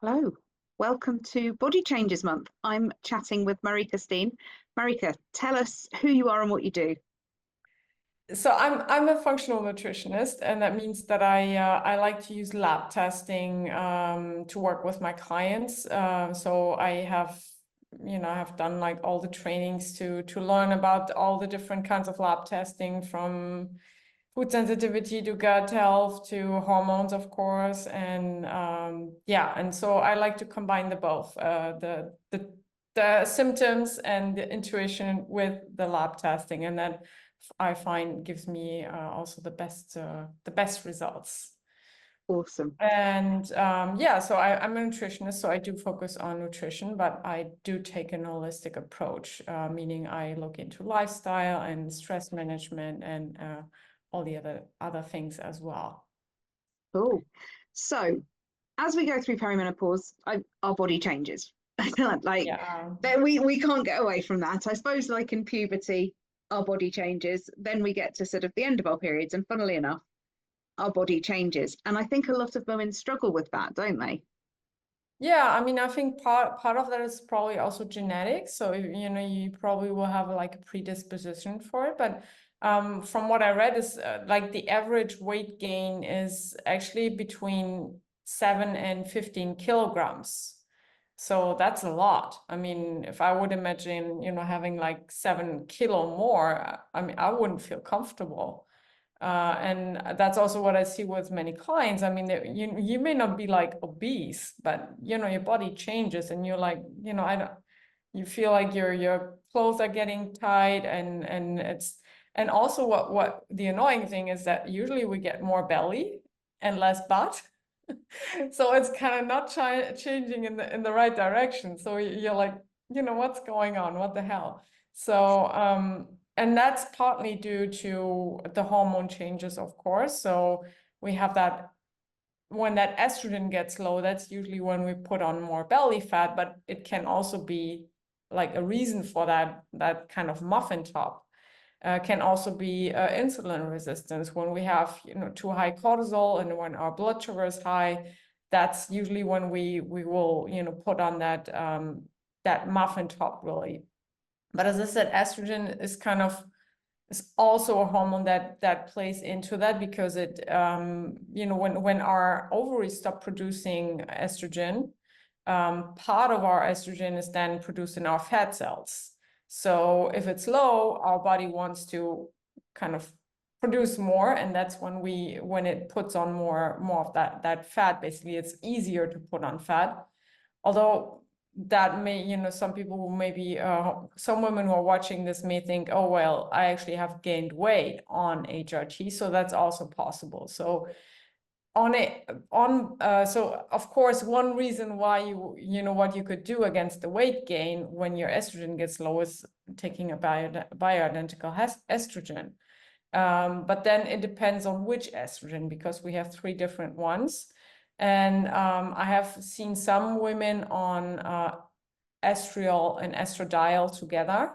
Hello, welcome to Body Changes Month. I'm chatting with Marieke Steen. Marieke, tell us who you are and what you do. So I'm a functional nutritionist, and that means that I like to use lab testing to work with my clients. So I have done like all the trainings to learn about all the different kinds of lab testing, from food sensitivity to gut health to hormones, of course, and and so I like to combine the both, the symptoms and the intuition with the lab testing, and then I find gives me also the best results. Awesome. And so I'm a nutritionist, so I do focus on nutrition, but I do take an holistic approach, meaning I look into lifestyle and stress management and all the other things as well. Cool. So, as we go through perimenopause, our body changes. We can't get away from that. I suppose, like in puberty, our body changes. Then we get to sort of the end of our periods, and funnily enough, our body changes. And I think a lot of women struggle with that, don't they? Yeah, I mean, I think part of that is probably also genetics. So, you probably will have like a predisposition for it. But from what I read is like the average weight gain is actually between 7 and 15 kilograms. So that's a lot. I mean, if I would imagine, having like 7 kilo more, I mean, I wouldn't feel comfortable. And that's also what I see with many clients. I mean, you may not be like obese, but your body changes, and you're like, you feel like your clothes are getting tight, and also what the annoying thing is that usually we get more belly and less butt. So it's kind of not changing in the right direction. So you're like, what's going on? What the hell? So and that's partly due to the hormone changes, of course. So we have that when that estrogen gets low, that's usually when we put on more belly fat, but it can also be like a reason for that kind of muffin top. Can also be insulin resistance. When we have too high cortisol and when our blood sugar is high, that's usually when we will put on that muffin top, really. But as I said, estrogen is also a hormone that plays into that, because it when our ovaries stop producing estrogen, part of our estrogen is then produced in our fat cells. So if it's low, our body wants to kind of produce more, and that's when it puts on more of that fat. Basically, it's easier to put on fat. Although that may, some people who maybe, some women who are watching this may think, oh, well, I actually have gained weight on HRT, so that's also possible. So so of course, one reason why what you could do against the weight gain when your estrogen gets low is taking a bioidentical estrogen. But then it depends on which estrogen, because we have 3 different ones. And I have seen some women on estriol and estradiol together,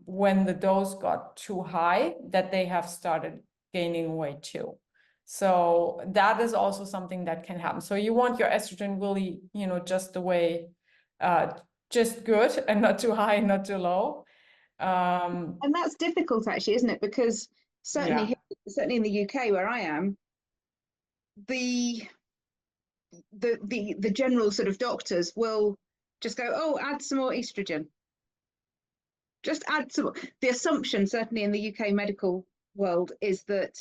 when the dose got too high, that they have started gaining weight too. So that is also something that can happen. So you want your estrogen really, just the way, just good, and not too high, not too low. And that's difficult, actually, isn't it? Because certainly in the UK where I am, the general sort of doctors will just go, oh, add some more estrogen. Just add some. The assumption, certainly in the UK medical world, is that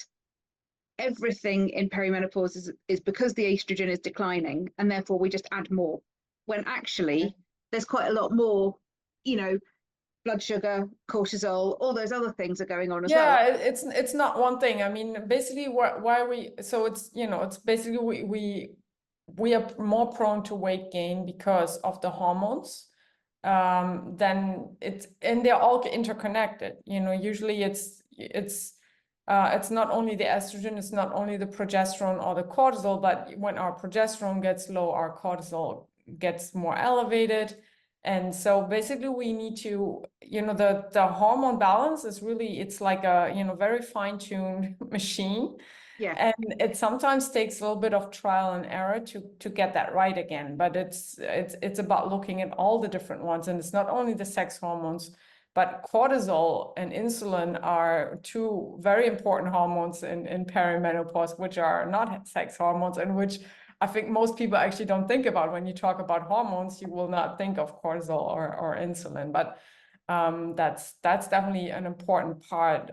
everything in perimenopause is because the estrogen is declining, and therefore we just add more, when actually there's quite a lot more, blood sugar, cortisol, all those other things are going on as well. Yeah, it's not one thing. I mean, basically it's basically we are more prone to weight gain because of the hormones. And they're all interconnected. Usually it's not only the estrogen, it's not only the progesterone or the cortisol, but when our progesterone gets low, our cortisol gets more elevated. And so basically we need to, the hormone balance is really, it's like a, very fine-tuned machine. Yeah. And it sometimes takes a little bit of trial and error to get that right again. But it's about looking at all the different ones. And it's not only the sex hormones, but cortisol and insulin are two very important hormones in perimenopause, which are not sex hormones, and which I think most people actually don't think about. When you talk about hormones, you will not think of cortisol or insulin, but that's definitely an important part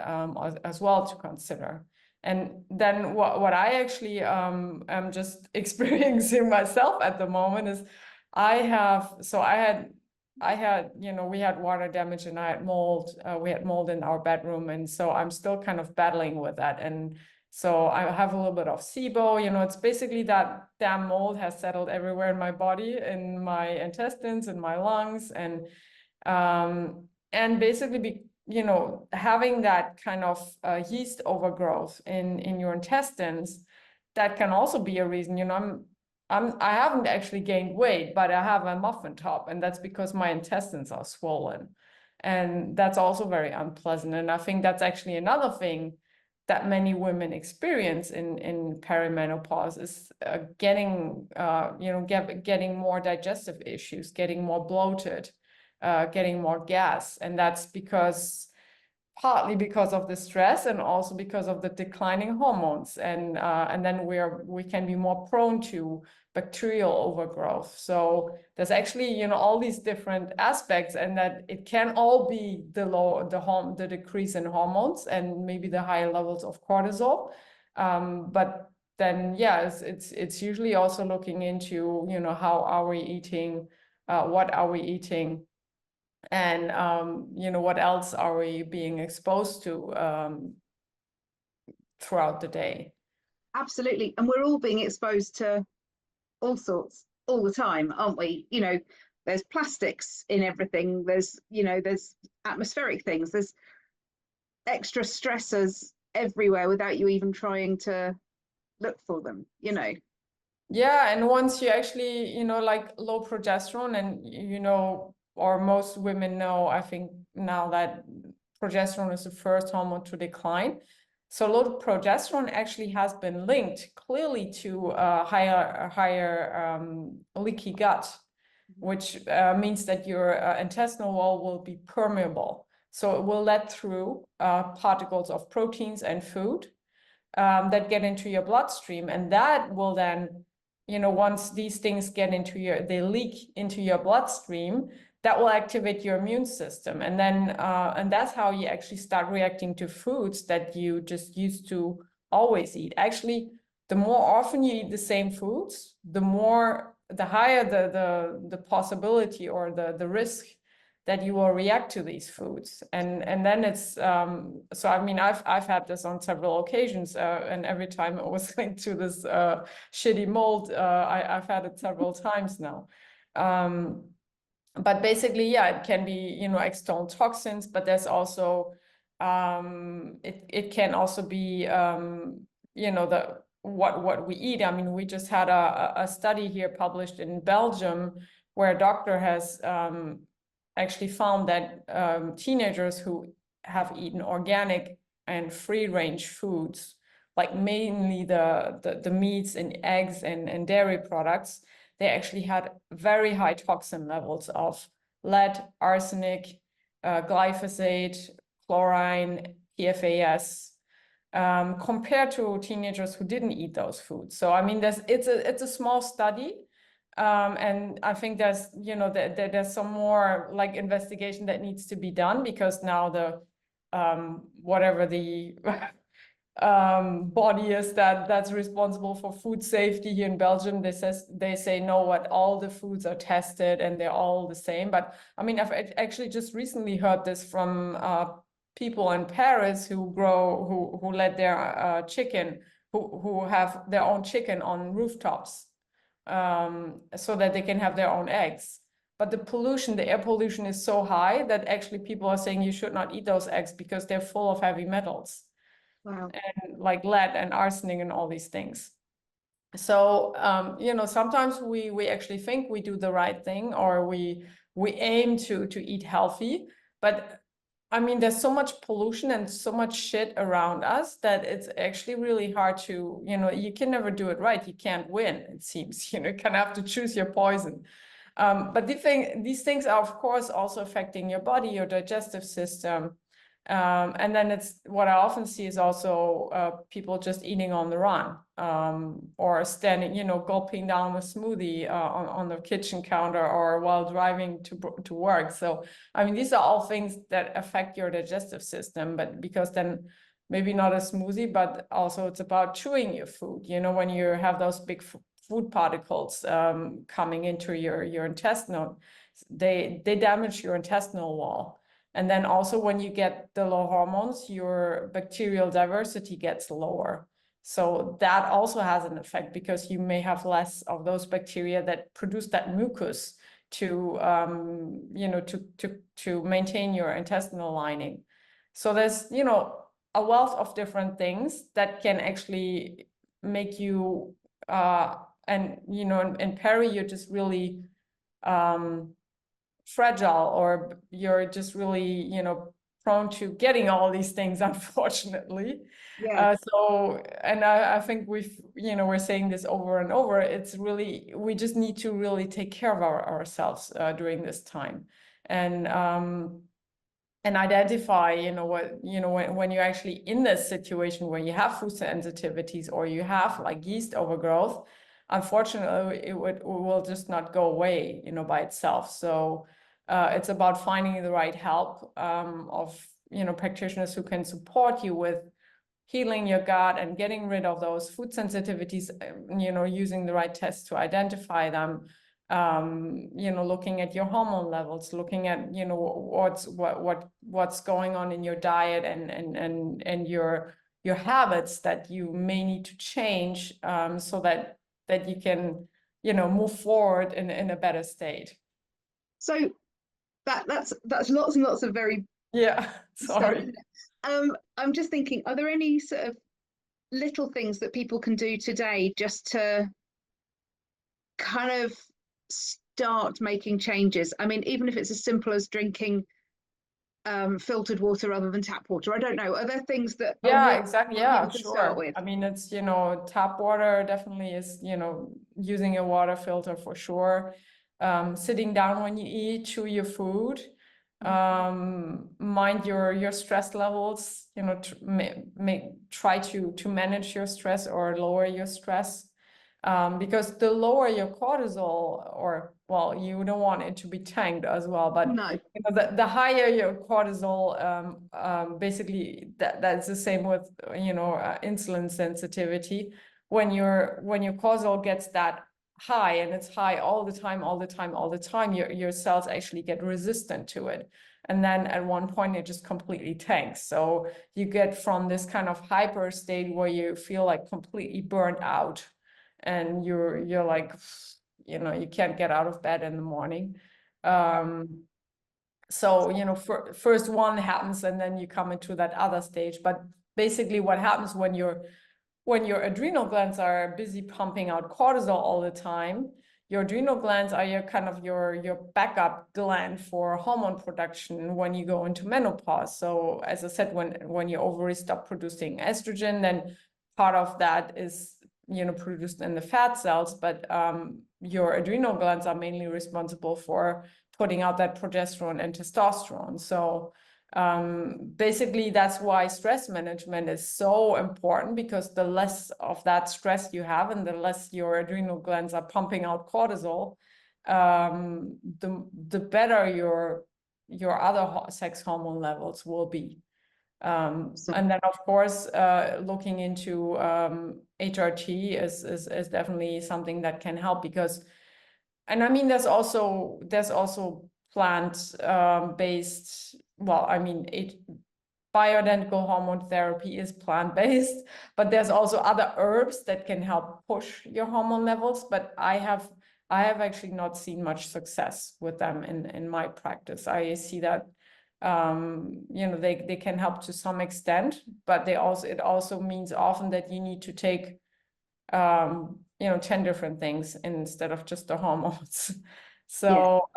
as well to consider. And then what I actually am just experiencing myself at the moment is I had, we had water damage and I had mold. We had mold in our bedroom. And so I'm still kind of battling with that. And so I have a little bit of SIBO, it's basically that damn mold has settled everywhere in my body, in my intestines, in my lungs. And basically, having that kind of yeast overgrowth in your intestines, that can also be a reason. I haven't actually gained weight, but I have a muffin top, and that's because my intestines are swollen. And that's also very unpleasant. And I think that's actually another thing that many women experience in perimenopause is getting more digestive issues, getting more bloated, getting more gas. And that's partly because of the stress and also because of the declining hormones. And then we can be more prone to bacterial overgrowth. So there's actually, all these different aspects, and that it can all be the decrease in hormones and maybe the higher levels of cortisol. But then, yeah, it's usually also looking into, how are we eating, what are we eating, and what else are we being exposed to throughout the day. Absolutely. And we're all being exposed to all sorts all the time, aren't we? There's plastics in everything. There's atmospheric things. There's extra stressors everywhere without you even trying to look for them. Yeah, and once you actually, like low progesterone, and or most women know, I think now, that progesterone is the first hormone to decline. So low progesterone actually has been linked clearly to higher leaky gut, which means that your intestinal wall will be permeable. So it will let through particles of proteins and food that get into your bloodstream. And that will then, once these things they leak into your bloodstream, that will activate your immune system. And then, and that's how you actually start reacting to foods that you just used to always eat. Actually, the more often you eat the same foods, the higher the possibility or the risk that you will react to these foods. And then it's, so I mean, I've had this on several occasions, and every time it was linked to this shitty mold. I've had it several times now. But basically, yeah, it can be, external toxins, but there's also, it can also be, what we eat. I mean, we just had a study here published in Belgium where a doctor has actually found that teenagers who have eaten organic and free-range foods, like mainly the meats and eggs and dairy products, they actually had very high toxin levels of lead, arsenic, glyphosate, chlorine, PFAS, compared to teenagers who didn't eat those foods. So I mean, it's a small study. And I think there's, there's some more like investigation that needs to be done, because now the whatever the body is that's responsible for food safety here in Belgium, they say no, what all the foods are tested and they're all the same. But I mean, I've actually just recently heard this from people in Paris who let their chicken, who have their own chicken on rooftops, so that they can have their own eggs. But the air pollution is so high that actually people are saying you should not eat those eggs because they're full of heavy metals. Wow. And like lead and arsenic and all these things. So, sometimes we actually think we do the right thing, or we we aim to eat healthy, but I mean, there's so much pollution and so much shit around us that it's actually really hard to, you can never do it right. You can't win, it seems, you kind of have to choose your poison. But these things are, of course, also affecting your body, your digestive system. And then it's what I often see is also people just eating on the run, or standing, gulping down a smoothie on the kitchen counter or while driving to work. So, I mean, these are all things that affect your digestive system, but because then maybe not a smoothie, but also it's about chewing your food, when you have those big food particles coming into your intestinal, they damage your intestinal wall. And then also when you get the low hormones, your bacterial diversity gets lower. So that also has an effect because you may have less of those bacteria that produce that mucus to maintain your intestinal lining. So there's, a wealth of different things that can actually make you, and, in peri, you're just really, fragile, or you're just really, prone to getting all these things, unfortunately. Yeah. So, and I think we're saying this over and over, it's really, we just need to really take care of ourselves during this time. And identify, when you're actually in this situation where you have food sensitivities or you have like yeast overgrowth, unfortunately, it will just not go away, by itself. So it's about finding the right help of, practitioners who can support you with healing your gut and getting rid of those food sensitivities, using the right tests to identify them. Looking at your hormone levels, looking at, what's going on in your diet and your habits that you may need to change, so that you can, move forward in a better state. So that's lots and lots of very Sorry. I'm just thinking, are there any sort of little things that people can do today just to kind of start making changes? I mean, even if it's as simple as drinking filtered water rather than tap water, I don't know. Are there things that exactly, people can sure. start with? I mean, it's, tap water definitely is, using a water filter for sure. Sitting down when you eat, chew your food, mind your stress levels, try to manage your stress or lower your stress. Because the lower your cortisol, or, well, you don't want it to be tanked as well, but No. The higher your cortisol, basically that's the same with, insulin sensitivity. When your cortisol gets that high, and it's high all the time, your cells actually get resistant to it. And then at one point it just completely tanks. So you get from this kind of hyper state where you feel like completely burnt out, and you're like, you can't get out of bed in the morning. So, first one happens, and then you come into that other stage. But basically what happens when your adrenal glands are busy pumping out cortisol all the time, your adrenal glands are your backup gland for hormone production when you go into menopause. So as I said, when your ovaries stop producing estrogen, then part of that is, produced in the fat cells, but your adrenal glands are mainly responsible for putting out that progesterone and testosterone. So basically that's why stress management is so important, because the less of that stress you have and the less your adrenal glands are pumping out cortisol, the better your other sex hormone levels will be. And then of course looking into HRT is definitely something that can help, because, and I mean, there's also plant based, well, I mean, bioidentical hormone therapy is plant-based, but there's also other herbs that can help push your hormone levels. But I have actually not seen much success with them in my practice. I see that they can help to some extent, but it also means often that you need to take 10 different things instead of just the hormones. So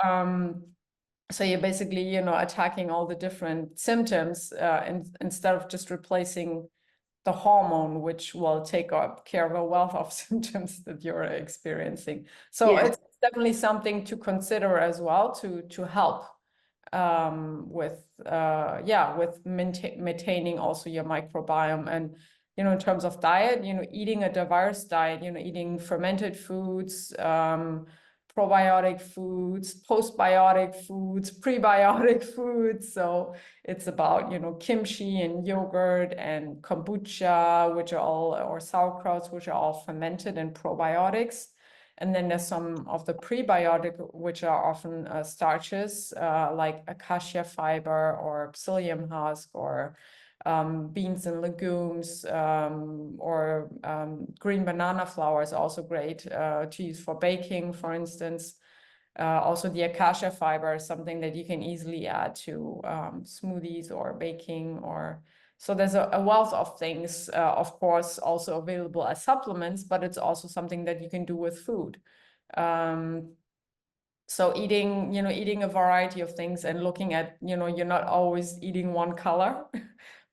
So you're basically, you know, attacking all the different symptoms instead of just replacing the hormone, which will take care of a wealth of symptoms that you're experiencing. So Yeah. it's definitely something to consider as well to help with maintaining also your microbiome. And you know, in terms of diet, you know, eating a diverse diet, you know, eating fermented foods, probiotic foods, postbiotic foods, prebiotic foods. So it's about, you know, kimchi and yogurt and kombucha, which are all, or sauerkrauts, which are all fermented and probiotics. And then there's some of the prebiotic, which are often starches, like acacia fiber or psyllium husk, or beans and legumes, or green banana flour is also great to use for baking, for instance. Also, the acacia fiber is something that you can easily add to smoothies or baking, or so there's a wealth of things, of course, also available as supplements, but it's also something that you can do with food. So eating a variety of things and looking at, you know, you're not always eating one color,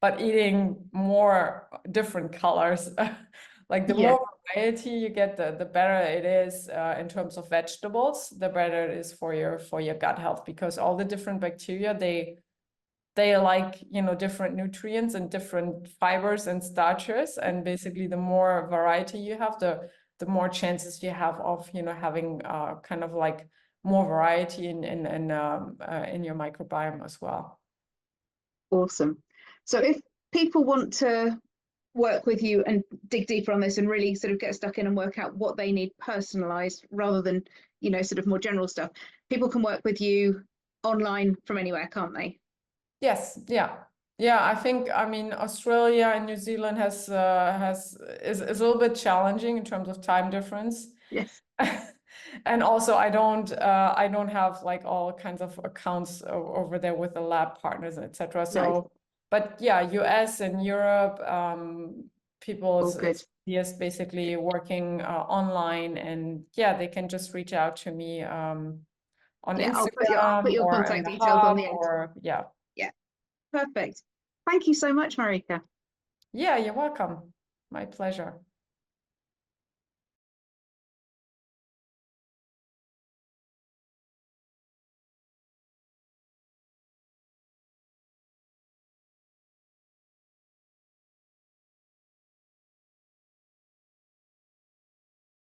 but eating more different colors. Like the more variety you get, the better it is in terms of vegetables, the better it is for your gut health, because all the different bacteria, they like, you know, different nutrients and different fibers and starches, and basically the more variety you have, the more chances you have of, you know, having kind of like more variety in your microbiome as well. Awesome. So if people want to work with you and dig deeper on this and really sort of get stuck in and work out what they need personalized rather than, you know, sort of more general stuff, people can work with you online from anywhere, can't they? Yes, yeah. I think, I mean, Australia and New Zealand is a little bit challenging in terms of time difference. Yes. And also, I don't have like all kinds of accounts over there with the lab partners, etc. So, Right. but yeah, US and Europe, people, All good. yes, basically working online, and yeah, they can just reach out to me on Yeah, Instagram I'll put your or in contact the details on hub, the end. or yeah. Yeah, perfect. Thank you so much, Marieke. Yeah, you're welcome. My pleasure.